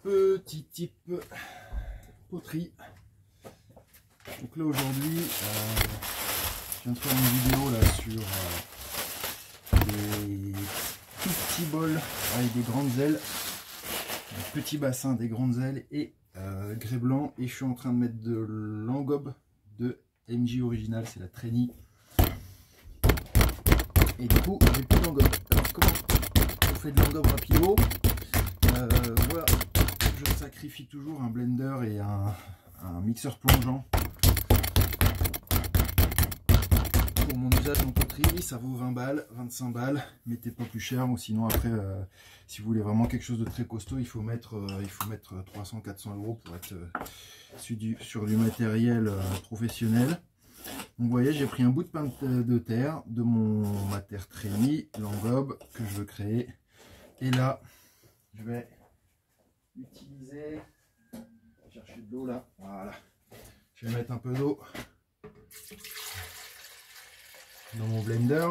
petit type poterie. Donc là aujourd'hui, je viens de faire une vidéo là sur des tout petits bols avec des grandes ailes, un petit bassin, des grandes ailes et grès blanc, et je suis en train de mettre de l'engobe de MJ original, c'est la traînie. Et du coup j'ai plus d'engobe. Alors comment on fait de l'engobe rapido? Voilà, je sacrifie toujours un blender et un mixeur plongeant pour mon usage en poterie. Ça vaut 20 balles, 25 balles, mettez pas plus cher, ou sinon après si vous voulez vraiment quelque chose de très costaud, il faut mettre 300-400 € pour être sur du matériel professionnel. Donc vous voyez, j'ai pris un bout de pain de terre de ma terre traînie, l'engobe que je veux créer, et là je vais utiliser, chercher de l'eau là, voilà, je vais mettre un peu d'eau dans mon blender.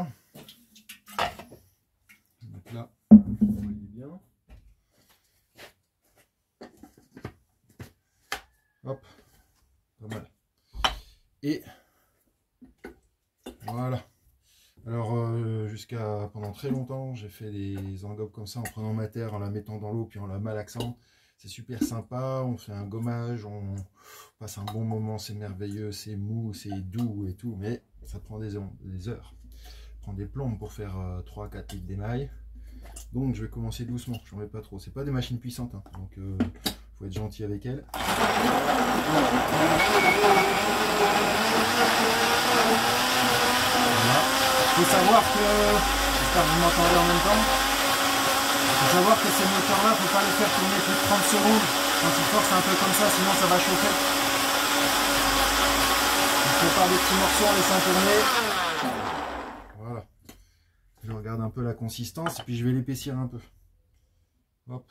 Donc là, vous voyez bien. Hop, pas mal. Et voilà. Alors jusqu'à pendant très longtemps, j'ai fait des engobes comme ça en prenant ma terre, en la mettant dans l'eau, puis en la malaxant. C'est super sympa, on fait un gommage, on passe un bon moment, c'est merveilleux, c'est mou, c'est doux et tout, mais ça prend des heures. Ça prend des plombes pour faire 3-4 litres d'émail. Donc je vais commencer doucement, je n'en mets pas trop. C'est pas des machines puissantes, hein, donc faut être gentil avec elles. Voilà. Il faut savoir que, j'espère que vous m'entendez en même temps, il faut savoir que ces moteurs là, il ne faut pas les faire tourner plus de 30 secondes. Quand ils forcent un peu comme ça, sinon ça va chauffer. Il faut faire des petits morceaux en laissant tourner. Voilà. Je regarde un peu la consistance et puis je vais l'épaissir un peu. Hop.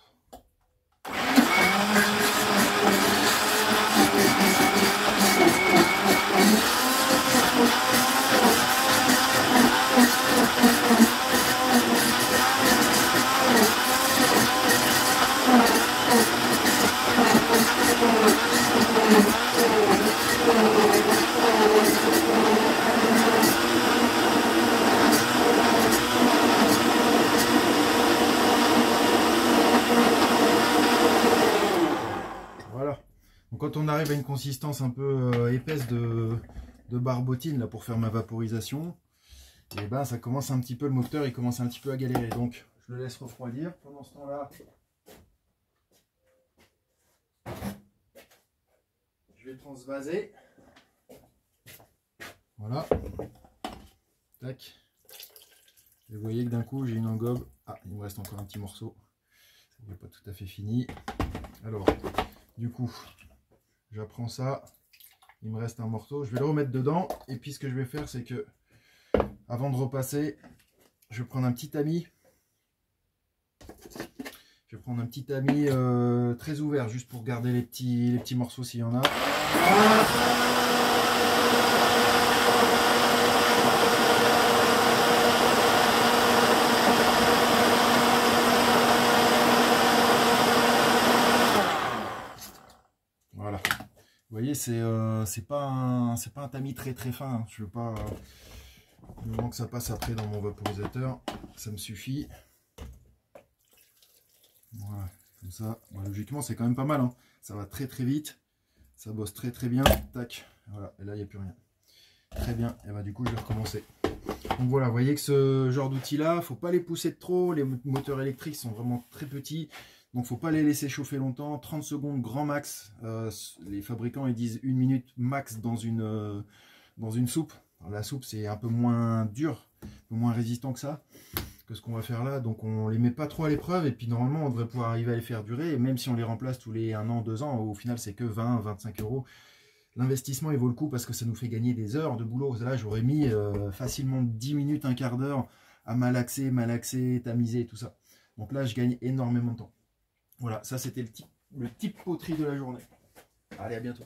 Voilà. Donc quand on arrive à une consistance un peu épaisse de barbotine là pour faire ma vaporisation, et ben ça commence un petit peu, le moteur il commence un petit peu à galérer. Donc je le laisse refroidir. Pendant ce temps-là, je vais transvaser. Voilà. Tac. Et vous voyez que d'un coup j'ai une engobe. Ah, il me reste encore un petit morceau. Ça n'est pas tout à fait fini. Alors, du coup, j'apprends ça. Il me reste un morceau. Je vais le remettre dedans. Et puis ce que je vais faire, c'est que avant de repasser, je vais prendre un petit tamis. Je vais prendre un petit tamis très ouvert, juste pour garder les petits morceaux s'il y en a. Voilà. Vous voyez, c'est pas un tamis très fin. Hein. Je veux pas. Du moment que ça passe après dans mon vaporisateur, ça me suffit. Voilà, comme ça. Bon, logiquement, c'est quand même pas mal. Hein. Ça va très vite. Ça bosse très bien. Tac. Voilà. Et là, il n'y a plus rien. Très bien. Et bah, du coup, je vais recommencer. Donc voilà, vous voyez que ce genre d'outils-là, il ne faut pas les pousser de trop. Les moteurs électriques sont vraiment très petits. Donc, il ne faut pas les laisser chauffer longtemps. 30 secondes grand max. Les fabricants, ils disent 1 minute max dans une soupe. Alors, la soupe, c'est un peu moins dur, un peu moins résistant que ça, que ce qu'on va faire là. Donc, on les met pas trop à l'épreuve. Et puis, normalement, on devrait pouvoir arriver à les faire durer. Et même si on les remplace tous les 1 an, 2 ans, au final, c'est que 20-25 €. L'investissement, il vaut le coup parce que ça nous fait gagner des heures de boulot. Là, j'aurais mis facilement 10 minutes, un quart d'heure à malaxer, tamiser, tout ça. Donc là, je gagne énormément de temps. Voilà, ça, c'était le type poterie de la journée. Allez, à bientôt.